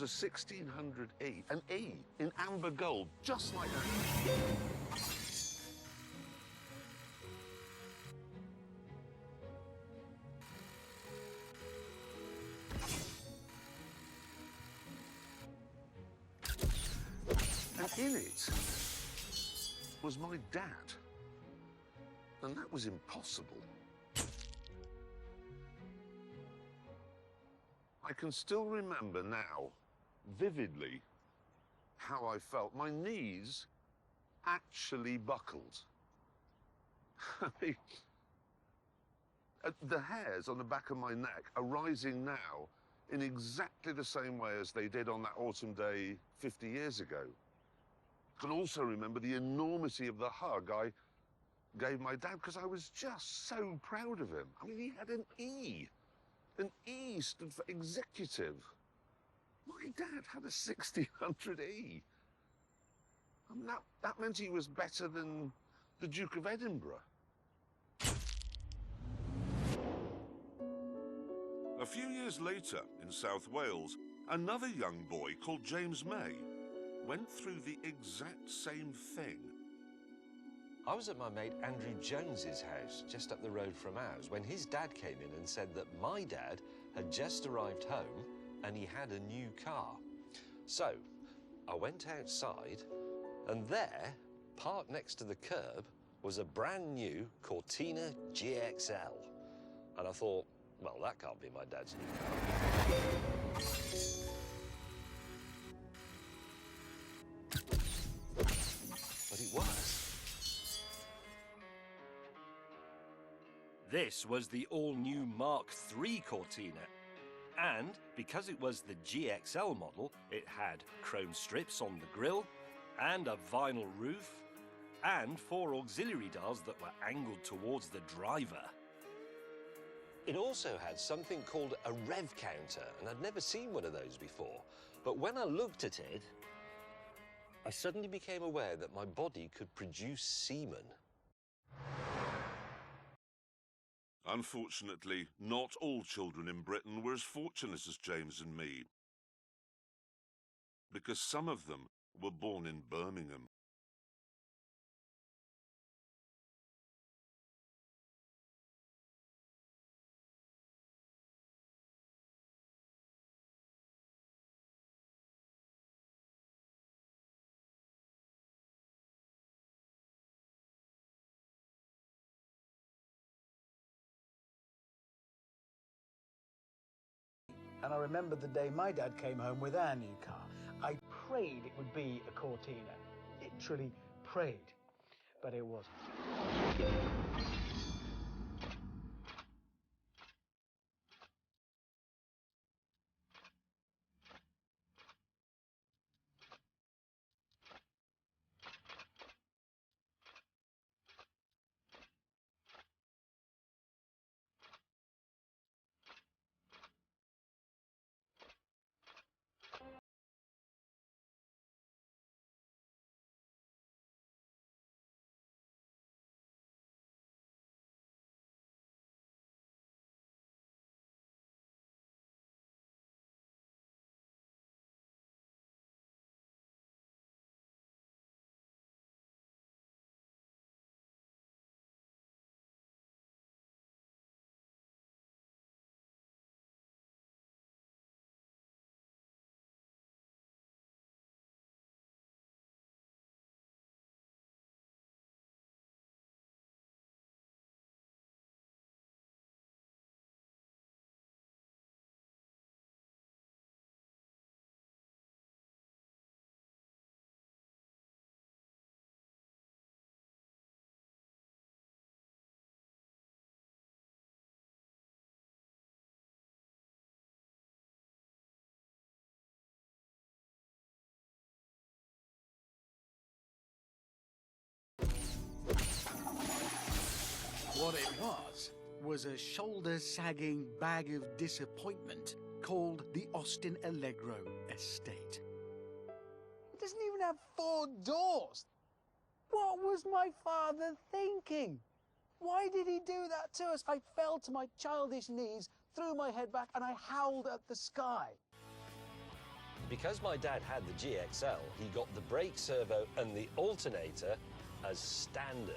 A 1600E, an E in amber gold, just like that. And in it was my dad. And that was impossible. I can still remember now, vividly, how I felt. My knees actually buckled. I mean, the hairs on the back of my neck are rising now in exactly the same way as they did on that autumn day 50 years ago. I can also remember the enormity of the hug I gave my dad because I was just so proud of him. I mean, he had an E. An E stood for executive. My dad had a 1600E. And that meant he was better than the Duke of Edinburgh. A few years later, in South Wales, another young boy called James May went through the exact same thing. I was at my mate Andrew Jones's house, just up the road from ours, when his dad came in and said that my dad had just arrived home and he had a new car. So, I went outside, and there, parked next to the curb, was a brand new Cortina GXL. And I thought, well, that can't be my dad's new car. But it was. This was the all-new Mark III Cortina. And because it was the GXL model, it had chrome strips on the grille, and a vinyl roof, and 4 auxiliary dials that were angled towards the driver. It also had something called a rev counter, and I'd never seen one of those before. But when I looked at it, I suddenly became aware that my body could produce semen. Unfortunately, not all children in Britain were as fortunate as James and me, because some of them were born in Birmingham. And I remember the day my dad came home with our new car. I prayed it would be a Cortina. Literally prayed. But it wasn't. What it was a shoulder-sagging bag of disappointment called the Austin Allegro Estate. It doesn't even have 4 doors. What was my father thinking? Why did he do that to us? I fell to my childish knees, threw my head back, and I howled at the sky. because my dad had the GXL, he got the brake servo and the alternator as standard.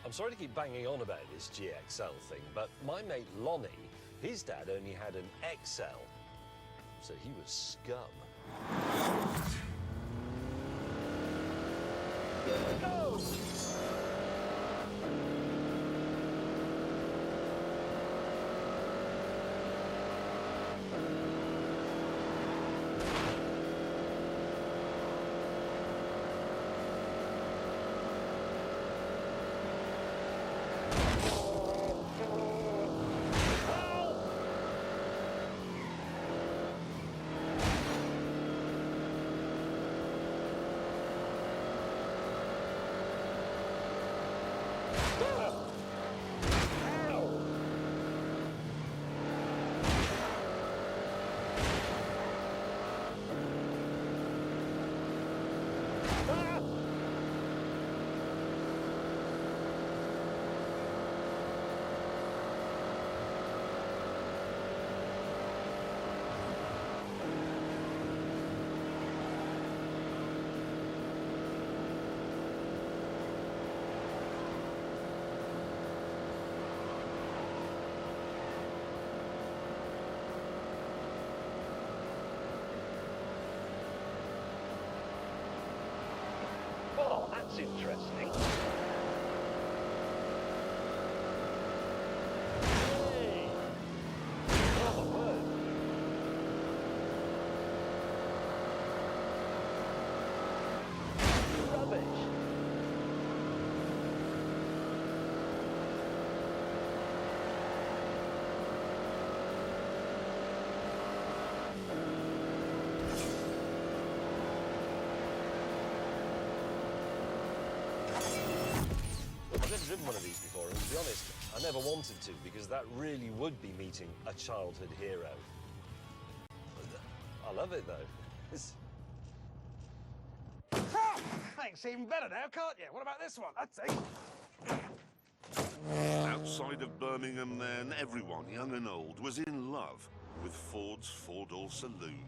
I'm sorry to keep banging on about this GXL thing, but my mate Lonnie, his dad only had an XL, so he was scum. Go! Oh, that's interesting. Hey! Oh, my word. Rubbish. I've never driven one of these before, and to be honest, I never wanted to, because that really would be meeting a childhood hero. I love it, though. Thanks, even better now, can't you? What about this one? That's it. Outside of Birmingham then, everyone, young and old, was in love with Ford's four-door saloon.